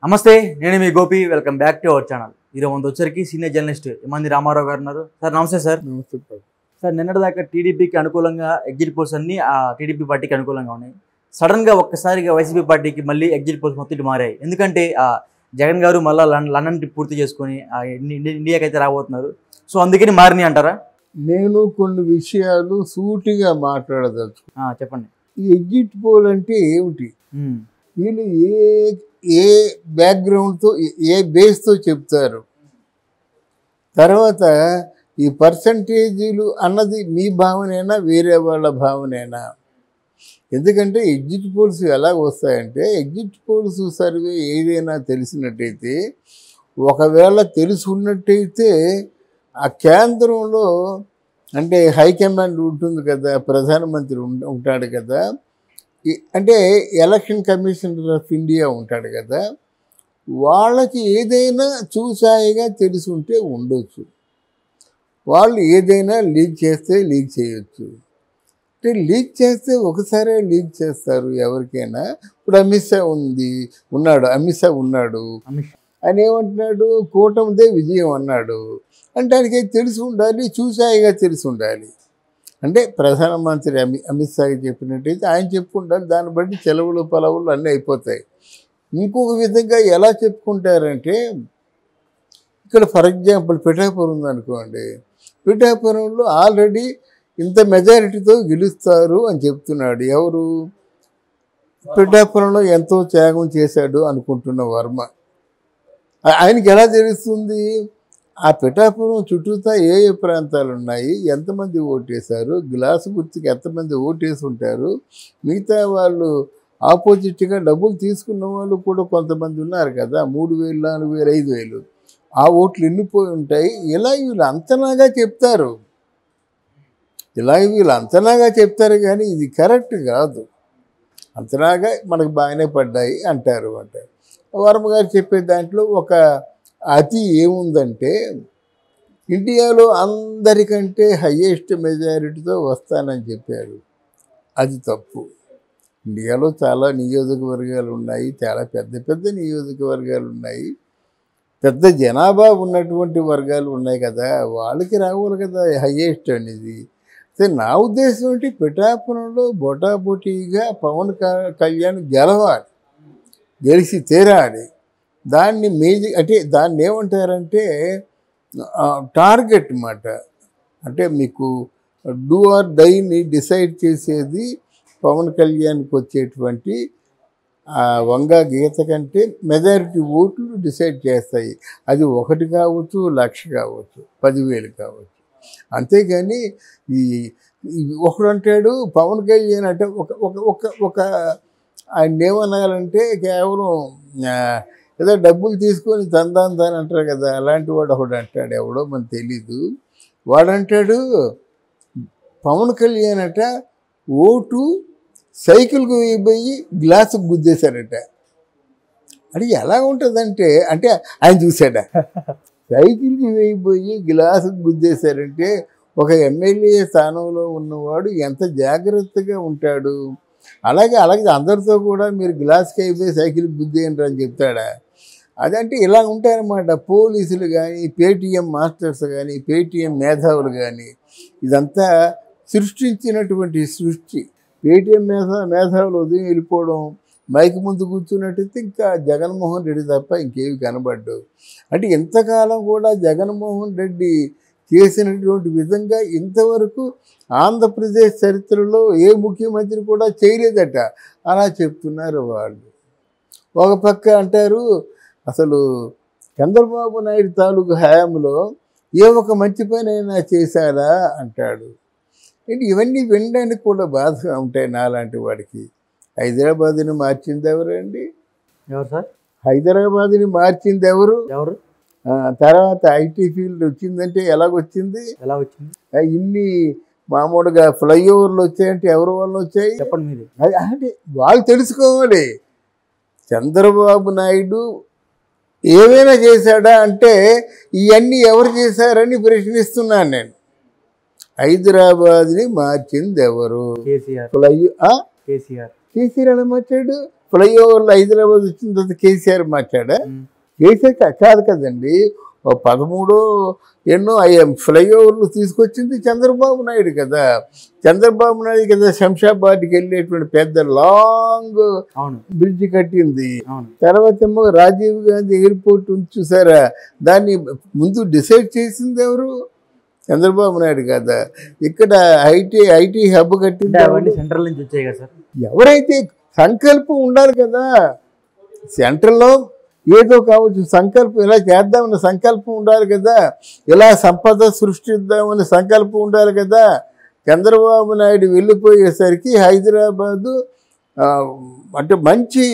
నమస్తే, నేను మీ Gopi. Welcome back to our channel. ఈరోజు మన వచ్చరికి సీనియర్ జర్నలిస్ట్ ఇమంది రామారావు గారు ఉన్నారు. సార్ నమస్తే. సార్ నమస్తే. సార్, నిన్నటిదాకా టీడీపీకి అనుకూలంగా ఎగ్జిట్ పోల్స్ అన్ని ఆ టీడీపీ పార్టీకి అనుకూలంగా ఉన్నాయి. సడన్గా ఒక్కసారిగా వైసీపీ పార్టీకి మళ్ళీ ఎగ్జిట్ పోల్స్ మొత్తం ఇటు మారాయి. ఎందుకంటే జగన్ గారు మళ్ళీ లండన్ ట్రిప్ పూర్తి చేసుకొని ఇండియాకి అయితే రాబోతున్నారు. సో అందుకని మారినాయి అంటారా? నేను కొన్ని విషయాలు సూటిగా మాట్లాడదలుచు. చెప్పండి. ఈ ఎగ్జిట్ పోల్ అంటే ఏమిటి? వీళ్ళు ఏ బ్యాక్గ్రౌండ్తో ఏ బేస్తో చెప్తారు? తర్వాత ఈ పర్సంటేజీలు అన్నది మీ భావనేనా వేరే వాళ్ళ భావనేనా? ఎందుకంటే ఎగ్జిట్ పోల్స్ ఎలా వస్తాయంటే, ఎగ్జిట్ పోల్స్ సర్వే ఏదైనా తెలిసినట్టయితే, ఒకవేళ తెలుసున్నట్టయితే ఆ కేంద్రంలో అంటే హైకమాండ్ ఉంటుంది కదా, ప్రధానమంత్రి ఉంటాడు కదా, అంటే ఎలక్షన్ కమిషనర్ ఆఫ్ ఇండియా ఉంటాడు కదా, వాళ్ళకి ఏదైనా చూసాయిగా తెలిసి ఉంటే ఉండొచ్చు. వాళ్ళు ఏదైనా లీక్ చేస్తే లీక్ చేయొచ్చు. అంటే లీక్ చేస్తే ఒకసారే లీక్ చేస్తారు ఎవరికైనా. ఇప్పుడు అమిత్ షా ఉన్నాడు ఆయన ఏమంటున్నాడు, కూటమిదే విజయం అన్నాడు. అంటే ఆయనకి తెలిసి ఉండాలి, చూసాయిగా తెలిసి ఉండాలి. అంటే ప్రధానమంత్రి అమిత్ షాకి చెప్పినట్టయితే ఆయన చెప్పుకుంటారు, దాన్ని బట్టి చెలవులు పొలవులు అన్నీ అయిపోతాయి. ఇంకొక విధంగా ఎలా చెప్పుకుంటారంటే, ఇక్కడ ఫర్ ఎగ్జాంపుల్ పిఠాపురం ఉందనుకోండి, పిఠాపురంలో ఆల్రెడీ ఇంత మెజారిటీతో గెలుస్తారు అని చెప్తున్నాడు. ఎవరు? పిఠాపురంలో ఎంతో త్యాగం చేశాడు అనుకుంటున్న వర్మ. ఆయనకి ఎలా తెలుస్తుంది? ఆ పిఠాపురం చుట్టూతా ఏ ప్రాంతాలు ఉన్నాయి, ఎంతమంది ఓటేశారు, గ్లాసు గుర్తుకి ఎంతమంది ఓటేసి ఉంటారు, మిగతా వాళ్ళు ఆపోజిట్గా డబ్బులు తీసుకున్న వాళ్ళు కూడా కొంతమంది ఉన్నారు కదా, 3,000, 4,000, 5,000, ఆ ఓట్లు ఎన్నిపోయి ఉంటాయి. ఇలా వీళ్ళు అంతనాగా చెప్తారు, కానీ ఇది కరెక్ట్ కాదు. అంతనాగా మనకు బాగానే పడ్డాయి అంటారు. వర్మ గారు చెప్పే దాంట్లో ఒక అతి ఏముందంటే, ఇండియాలో అందరికంటే హయ్యెస్ట్ మెజారిటీతో వస్తానని చెప్పారు. అది తప్పు. ఇండియాలో చాలా నియోజకవర్గాలు ఉన్నాయి, చాలా పెద్ద పెద్ద నియోజకవర్గాలు ఉన్నాయి, పెద్ద జనాభా ఉన్నటువంటి వర్గాలు ఉన్నాయి కదా, వాళ్ళకి రావాలి కదా హయ్యెస్ట్ అనేది. అయితే నా ఉద్దేశం ఏంటి, పిఠాపురంలో బొటాబొటీగా పవన్ కళ్యాణ్ గెలిచి తీరాలి. దాన్ని అంటే దాన్ని ఏమంటారంటే టార్గెట్ మాట. అంటే మీకు డూ ఆర్ డైని డిసైడ్ చేసేది పవన్ కళ్యాణ్కి వచ్చేటువంటి వంగా గీత కంటే మెజారిటీ ఓట్లు డిసైడ్ చేస్తాయి. అది 1 కావచ్చు, 1,00,000 కావచ్చు, 10,000 కావచ్చు. అంతేగాని ఒకడు అంటాడు పవన్ కళ్యాణ్ అంటే ఒక ఆయన ఏమనాలంటే కేవలం ఏదో డబ్బులు తీసుకొని తందాని అంటారు కదా, అలాంటి వాడు ఒకడు అంటాడు, ఎవడో మనకు తెలీదు. వాడంటాడు పవన్ కళ్యాణ్ అట ఓటు సైకిల్కి వేయబోయి గ్లాసుకు గుద్దేశాడట. అది ఎలా ఉంటుందంటే, అంటే ఆయన చూశాడ, సైకిల్కి వేయబోయి గ్లాసుకు గుద్దేశారంటే ఒక ఎమ్మెల్యే స్థానంలో ఉన్నవాడు ఎంత జాగ్రత్తగా ఉంటాడు. అలాగే అందరితో కూడా మీరు గ్లాస్కి అయిపోయి సైకిల్కి గుద్దేయండి అని చెప్తాడా? అదంటే ఇలా ఉంటారన్నమాట. పోలీసులు కానీ, పేటీఎం మాస్టర్స్ కానీ, పేటీఎం మేధావులు కానీ, ఇదంతా సృష్టించినటువంటి సృష్టి. పేటీఎం మేధావులు ఉదయం వెళ్ళిపోవడం, మైక్ ముందు కూర్చున్నట్టయితే ఇంకా జగన్మోహన్ రెడ్డి తప్ప ఇంకేవి కనబడ్డావు. అంటే ఇంతకాలం కూడా జగన్మోహన్ రెడ్డి చేసినటువంటి విధంగా ఇంతవరకు ఆంధ్రప్రదేశ్ చరిత్రలో ఏ ముఖ్యమంత్రి కూడా చేయలేదట. అలా చెప్తున్నారు వాళ్ళు. ఒక పక్క అంటారు అసలు చంద్రబాబు నాయుడు తాలూకు హయాంలో ఏ ఒక మంచి పని అయినా చేశారా అంటాడు. ఇవన్నీ వినడానికి కూడా బాధగా ఉంటాయి నాలాంటి వాడికి. హైదరాబాద్ని మార్చింది ఎవరండి? ఎవరు సార్? హైదరాబాద్ని మార్చింది ఎవరు? తర్వాత ఐటీ ఫీల్డ్ వచ్చిందంటే ఎలా వచ్చింది? ఇన్ని మామూలుగా ఫ్లైఓవర్లు వచ్చాయంటే ఎవరి వల్ల వచ్చాయి చెప్పండి మీరు. అంటే వాళ్ళు తెలుసుకోవాలి. చంద్రబాబు నాయుడు ఏమైనా చేశాడా అంటే ఇవన్నీ ఎవరు చేశారని ప్రశ్నిస్తున్నాను నేను. హైదరాబాద్ని మార్చింది ఎవరు? కేసీఆర్. కేసీఆర్ ఎలా మార్చాడు? ఫ్లైఓవర్లు హైదరాబాద్ వచ్చిన తర్వాత కేసీఆర్ మాట్లాడా? కేసీఆర్ కాదు కదండి, 13 ఎన్నో ఫ్లైఓవర్లు తీసుకొచ్చింది చంద్రబాబు నాయుడు కదా. చంద్రబాబు నాయుడు కదా శంషాబాద్కి వెళ్ళేటువంటి పెద్ద లాంగ్ బ్రిడ్జ్ కట్టింది. తర్వాత ఏమో రాజీవ్ గాంధీ ఎయిర్పోర్ట్ ఉంది చూసారా, దాన్ని ముందు డిసైడ్ చేసింది ఎవరు? చంద్రబాబు నాయుడు కదా. ఇక్కడ ఐటీ హబ్ కట్టింది సెంట్రల్ నుంచి వచ్చాయి కదా సార్. ఎవరైతే సంకల్పం ఉండాలి కదా, సెంట్రల్లో ఏదో కావచ్చు, సంకల్పం ఇలా చేద్దామని సంకల్పం ఉండాలి కదా, ఇలా సంపద సృష్టిద్దామని సంకల్పం ఉండాలి కదా. చంద్రబాబు నాయుడు వెళ్ళిపోయేసరికి హైదరాబాదు అంటే మంచి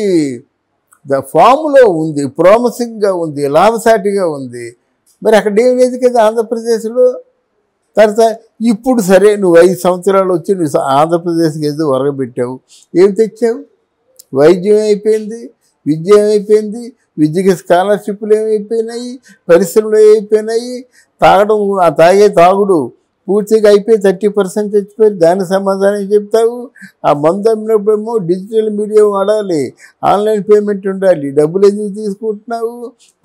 ఫామ్లో ఉంది, ప్రామిసింగ్గా ఉంది, లాభసాటిగా ఉంది. మరి అక్కడ ఏం లేదు కదా ఆంధ్రప్రదేశ్లో. తర్వాత ఇప్పుడు సరే నువ్వు 5 సంవత్సరాలు వచ్చి నువ్వు ఆంధ్రప్రదేశ్కి ఏదో ఒరగబెట్టావు, ఏం తెచ్చావు? వైద్యం అయిపోయింది, విద్య ఏమైపోయింది, విద్యకి స్కాలర్షిప్లు ఏమైపోయినాయి, పరిశ్రమలు ఏమైపోయినాయి, తాగడం ఆ తాగుడు పూర్తిగా అయిపోయి 30% చచ్చిపోయి దానికి సమాధానం చెప్తావు. ఆ మందు అమ్మినప్పుడేమో డిజిటల్ మీడియా వాడాలి, ఆన్లైన్ పేమెంట్ ఉండాలి, డబ్బులు ఎందుకు తీసుకుంటున్నావు?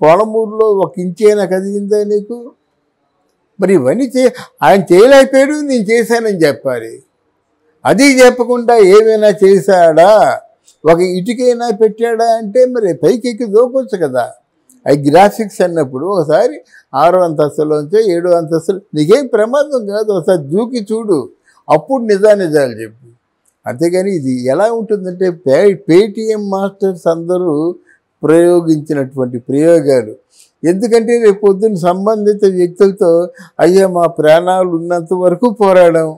పొలమూరులో 1 ఇంచ్ అయినా కదిలిందా నీకు? మరి ఇవన్నీ ఆయన చేయలేకపోయాడు, నేను చేశానని చెప్పాలి. అది చెప్పకుండా ఏమైనా చేశాడా, ఒక ఇటుకైనా పెట్టాడా అంటే మరి పైకి ఎక్కి దూకొచ్చు కదా. అవి గ్రాఫిక్స్ అన్నప్పుడు ఒకసారి 6వ అంతస్తులోంచో 7వ అంతస్తులు నీకేం ప్రమాదం కాదు, ఒకసారి దూకి చూడు, అప్పుడు నిజాలు చెప్పు. అంతేగాని ఇది ఎలా ఉంటుందంటే పేటీఎం మాస్టర్స్ అందరూ ప్రయోగించినటువంటి ప్రయోగాలు. ఎందుకంటే రేపు పొద్దున్న సంబంధిత వ్యక్తులతో అయ్యా మా ప్రాణాలు ఉన్నంత వరకు పోరాడాం,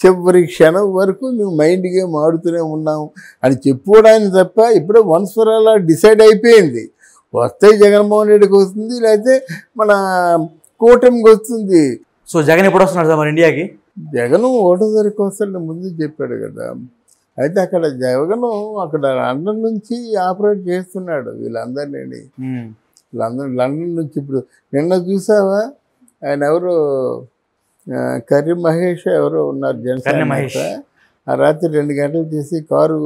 చివరి క్షణం వరకు మేము మైండ్ గేమ్ ఆడుతూనే ఉన్నాం అని చెప్పుకోవడానికి తప్ప ఇప్పుడు వన్స్ ఫర్ ఆల్ డిసైడ్ అయిపోయింది. వస్తే జగన్మోహన్ రెడ్డికి వస్తుంది, లేకపోతే మన కూటమికి వస్తుంది. సో జగన్ ఎప్పుడు వస్తున్నాడు సార్ మరి ఇండియాకి? జగన్ 1వ తారీఖు వస్తాడని ముందు చెప్పాడు కదా. అయితే అక్కడ జగన్ అక్కడ లండన్ నుంచి ఆపరేట్ చేస్తున్నాడు వీళ్ళందరినీ. లండన్ నుంచి ఇప్పుడు నిన్న చూసావా, ఆయన ఎవరు కర్రీ మహేష్ ఎవరో ఉన్నారు జనసేన, ఆ రాత్రి 2 గంటలు చేసి కారు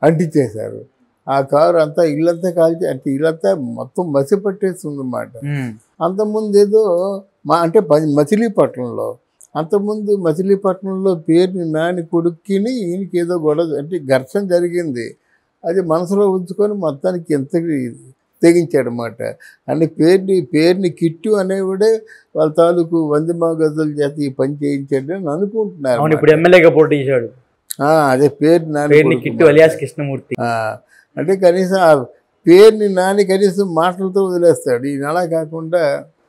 అంటించేశారు. ఆ కారు అంతా ఇల్లంతా కాల్చి అంటే ఇల్లంతా మొత్తం మసి పట్టేస్తుంది అన్నమాట. అంతకుముందు ఏదో అంటే మచిలీపట్నంలో, అంతకుముందు మచిలీపట్నంలో పేరుని నాని కొడుక్కిని ఈయనకి ఏదో గొడవ అంటే ఘర్షణ జరిగింది. అది మనసులో ఉంచుకొని మొత్తానికి ఎంత తెగించాడనమాట. అంటే పేరుని కిట్టు అనేవాడే వాళ్ళ తాలూకు వందమాగదుల చేత ఈ పని చేయించాడు అని అనుకుంటున్నారు. ఇప్పుడు ఎమ్మెల్యేగా పోటీ చేశాడు. అదే పేరుని కిట్టు అలియాస్ కృష్ణమూర్తి. అంటే కనీసం ఆ పేరుని నాని కనీసం మాటలతో వదిలేస్తాడు. ఈయన అలా కాకుండా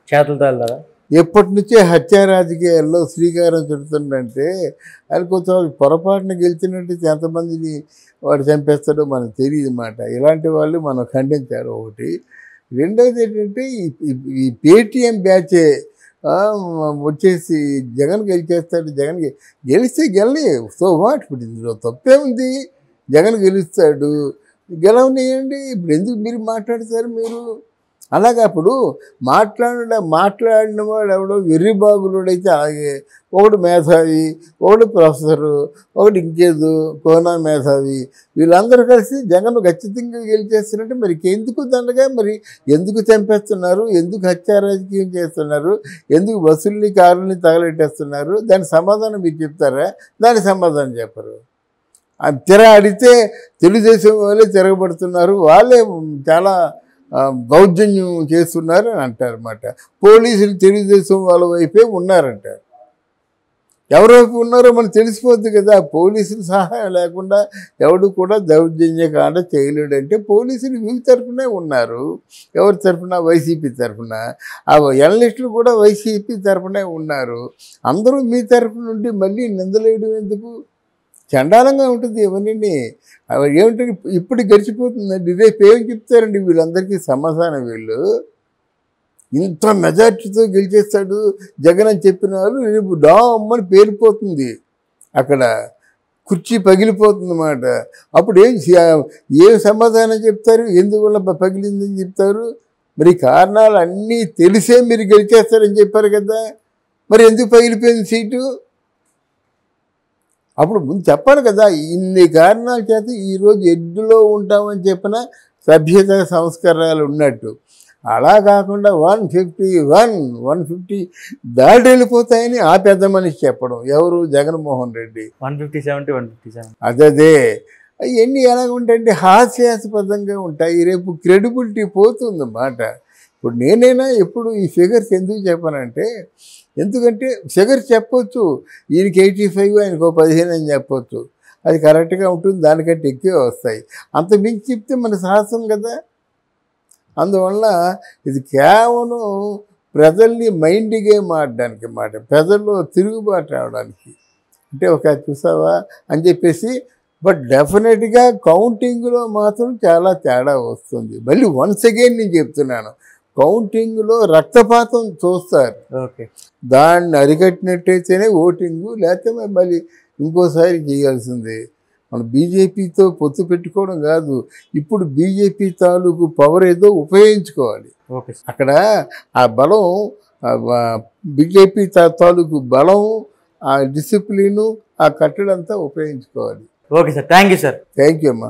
చేతులతో ఎప్పటి నుంచే హత్యా రాజకీయాల్లో శ్రీకారం చుడుతుందంటే ఆయన కొంచెం పొరపాటున గెలిచినట్టు ఎంతమందిని వాడు చంపేస్తాడో మనకు తెలియదు అన్నమాట. ఇలాంటి వాళ్ళు మనం ఖండించారు ఒకటి. రెండోది ఏంటంటే ఈ పేటీఎం బ్యాచే వచ్చేసి జగన్ గెలిచేస్తాడు, జగన్ గెలిస్తే గెలలే, సో వాట్, ఇప్పుడు ఇందులో తప్పే ఉంది. జగన్ గెలుస్తాడు, గెలవనియండి. ఇప్పుడు ఎందుకు మీరు మాట్లాడతారు? మీరు అలాగే అప్పుడు మాట్లాడిన వాడు ఎవడో వెర్రిబాగులుడైతే అలాగే ఒకడు మేధావి, ఒకడు ప్రొఫెసరు, ఒకటి ఇంకేదో కోనా మేధావి, వీళ్ళందరూ కలిసి జగన్ ఖచ్చితంగా గెలిచేస్తున్నట్టు మరి ఎందుకు దండగా, మరి ఎందుకు చంపేస్తున్నారు, ఎందుకు హత్యా రాజకీయం చేస్తున్నారు, ఎందుకు బస్సుల్ని కారుల్ని తగలెట్టేస్తున్నారు? దానికి సమాధానం మీరు చెప్తారా? దానికి సమాధానం చెప్పరు. అడిగితే తెలుగుదేశం వాళ్ళే తిరగబడుతున్నారు, వాళ్ళే చాలా దౌర్జన్యం చేస్తున్నారు అని అంటారు అన్నమాట. పోలీసులు తెలుగుదేశం వాళ్ళ వైపే ఉన్నారంటారు. ఎవరి వైపు ఉన్నారో మనకు తెలిసిపోద్ది కదా. పోలీసుల సహాయం లేకుండా ఎవడు కూడా దౌర్జన్యకాండ చేయలేడంటే పోలీసులు వీళ్ళ తరఫునే ఉన్నారు. ఎవరి తరఫున? వైసీపీ తరఫున. ఆ జర్నలిస్టులు కూడా వైసీపీ తరఫునే ఉన్నారు. అందరూ మీ తరఫు నుండి మళ్ళీ నిందలేయడం ఎందుకు? చండాలంగా ఉంటుంది ఇవన్నీ. ఏమిటంటే ఇప్పుడు గడిచిపోతుందండి, రేపు ఏం చెప్తారండి వీళ్ళందరికీ సమాధానం? వీళ్ళు ఇంత మెజార్టీతో గెలిచేస్తాడు జగన్ అని చెప్పిన వాళ్ళు రేపు డామ్మని పేలిపోతుంది, అక్కడ కుర్చీ పగిలిపోతుంది అన్నమాట. అప్పుడు ఏం సమాధానం చెప్తారు? ఎందువల్ల పగిలిందని చెప్తారు? మరి కారణాలు అన్నీ తెలిసే మీరు గెలిచేస్తారని చెప్పారు కదా, మరి ఎందుకు పగిలిపోయింది సీటు? అప్పుడు ముందు చెప్పాలి కదా, ఇన్ని కారణాల చేత ఈరోజు ఎడ్డులో ఉంటామని చెప్పిన సభ్యత సంస్కారాలు ఉన్నట్టు. అలా కాకుండా 150 దాటి వెళ్ళిపోతాయని ఆ పెద్ద మనిషి చెప్పడం. ఎవరు? జగన్మోహన్ రెడ్డి. 157 అదే అవన్నీ ఎలాగుంటాయంటే హాస్యాస్పదంగా ఉంటాయి. రేపు క్రెడిబిలిటీ పోతుంది మాట. ఇప్పుడు నేనైనా ఎప్పుడు ఈ ఫిగర్స్ ఎందుకు చెప్పానంటే, ఎందుకంటే ఫిగర్స్ చెప్పొచ్చు, ఈయనకి 85 ఆయనకు 15 అని చెప్పొచ్చు, అది కరెక్ట్గా ఉంటుంది, దానికంటే ఎక్కువే వస్తాయి. అంత మించి చెప్తే మన సాహసం కదా. అందువల్ల ఇది కేవలం ప్రజల్ని మైండ్ గేమ్ ఆడడానికి మాట, ప్రజల్లో తిరుగుబాటు రావడానికి. అంటే ఒక చూసావా అని చెప్పేసి. బట్ డెఫినెట్గా కౌంటింగ్లో మాత్రం చాలా తేడా వస్తుంది. మళ్ళీ వన్స్ అగైన్ నేను చెప్తున్నాను, కౌంటింగ్లో రక్తపాతం చూస్తారు. ఓకే, దాన్ని అరికట్టినట్టయితేనే ఓటింగు, లేకపోతే మళ్ళీ ఇంకోసారి చేయాల్సిందే. మనం బీజేపీతో పొత్తు పెట్టుకోవడం కాదు, ఇప్పుడు బీజేపీ తాలూకు పవర్ ఏదో ఉపయోగించుకోవాలి. ఓకే, అక్కడ ఆ బలం, బీజేపీ తాలూకు బలం, ఆ డిసిప్లిను, ఆ కట్టడంతా ఉపయోగించుకోవాలి. Okay sir, thank you sir. Thank you అమ్మా.